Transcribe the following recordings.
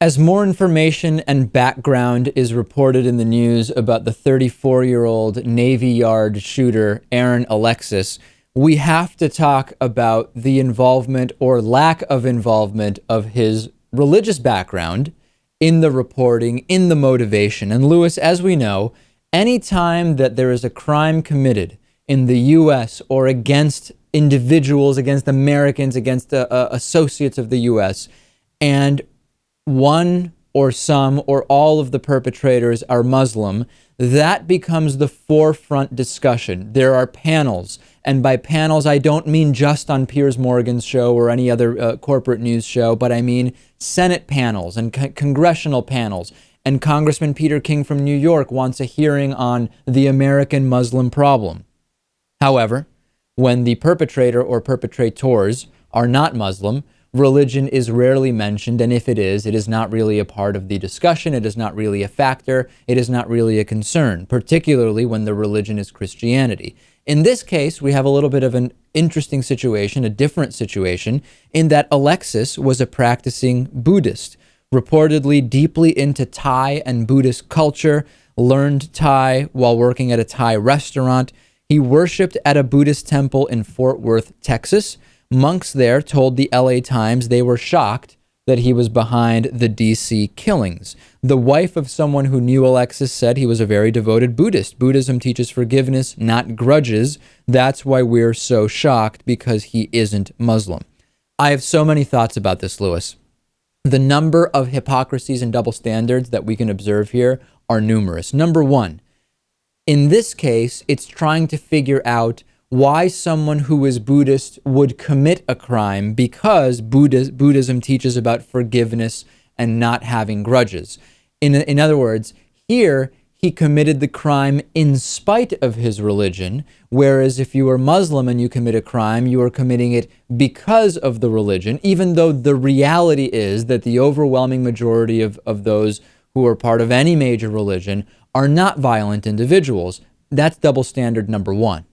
As more information and background is reported in the news about the 34-year-old Navy Yard shooter, Aaron Alexis, we have to talk about the involvement or lack of involvement of his religious background in the reporting, in the motivation. And Lewis, as we know, anytime that there is a crime committed in the U.S. or against individuals, against Americans, against associates of the U.S., and one or some or all of the perpetrators are Muslim, that becomes the forefront discussion. There are panels, and by panels, I don't mean just on Piers Morgan's show or any other corporate news show, but I mean Senate panels and congressional panels. And Congressman Peter King from New York wants a hearing on the American Muslim problem. However, when the perpetrator or perpetrators are not Muslim, religion is rarely mentioned, and if it is not really a part of the discussion. It is not really a factor. It is not really a concern, particularly when the religion is Christianity. In this case, we have a little bit of an interesting situation, a different situation, in that Alexis was a practicing Buddhist, reportedly deeply into Thai and Buddhist culture, learned Thai while working at a Thai restaurant. He worshipped at a Buddhist temple in Fort Worth, Texas. Monks there told the LA Times they were shocked that he was behind the DC killings. The wife of someone who knew Alexis said he was a very devoted Buddhist. Buddhism teaches forgiveness, not grudges. That's why we're so shocked, because he isn't Muslim. I have so many thoughts about this, Lewis. The number of hypocrisies and double standards that we can observe here are numerous. Number one, in this case, it's trying to figure out why someone who is Buddhist would commit a crime because Buddhism teaches about forgiveness and not having grudges. In other words, here he committed the crime in spite of his religion, whereas if you are Muslim and you commit a crime, you are committing it because of the religion, even though the reality is that the overwhelming majority of those who are part of any major religion are not violent individuals. That's double standard number one.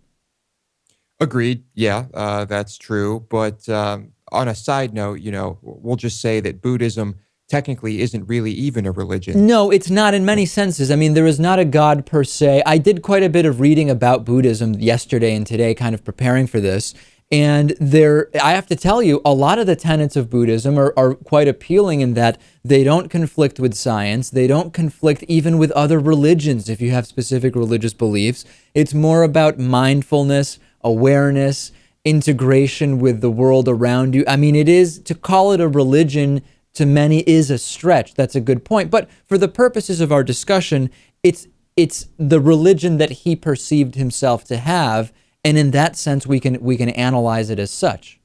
Agreed. Yeah, that's true. But on a side note, we'll just say that Buddhism technically isn't really even a religion. No, it's not in many senses. I mean, there is not a God per se. I did quite a bit of reading about Buddhism yesterday and today, kind of preparing for this. And I have to tell you, a lot of the tenets of Buddhism are quite appealing in that they don't conflict with science. They don't conflict even with other religions if you have specific religious beliefs. It's more about mindfulness, awareness, integration with the world around you. I mean, to call it a religion to many is a stretch. That's a good point. But for the purposes of our discussion, it's the religion that he perceived himself to have. And in that sense, we can analyze it as such.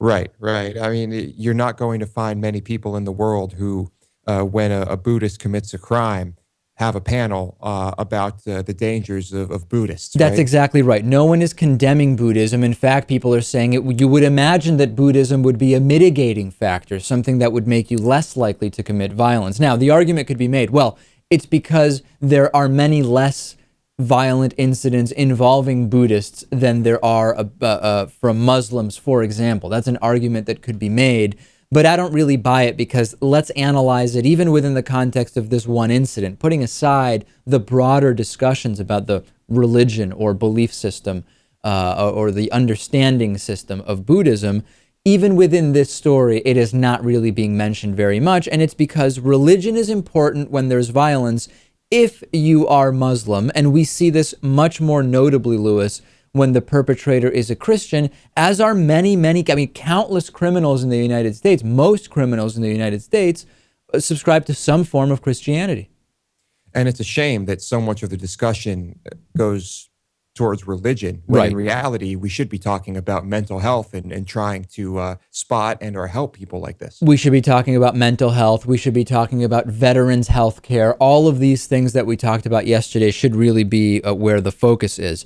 Right, right. I mean, you're not going to find many people in the world who, when a Buddhist commits a crime, have a panel about the dangers of Buddhists. That's right? exactly right. No one is condemning Buddhism. In fact, people are saying you would imagine that Buddhism would be a mitigating factor, something that would make you less likely to commit violence. Now, the argument could be made, well, it's because there are many less violent incidents involving Buddhists than there are from Muslims, for example. That's an argument that could be made. But I don't really buy it, because let's analyze it even within the context of this one incident, putting aside the broader discussions about the religion or belief system or the understanding system of Buddhism. Even within this story, it is not really being mentioned very much, and it's because religion is important when there's violence if you are Muslim, and we see this much more notably, Lewis, when the perpetrator is a Christian, as are many, countless criminals in the United States. Most criminals in the United States subscribe to some form of Christianity. And it's a shame that so much of the discussion goes towards religion, when Right. in reality, we should be talking about mental health and trying to spot and or help people like this. We should be talking about mental health. We should be talking about veterans' health care. All of these things that we talked about yesterday should really be where the focus is.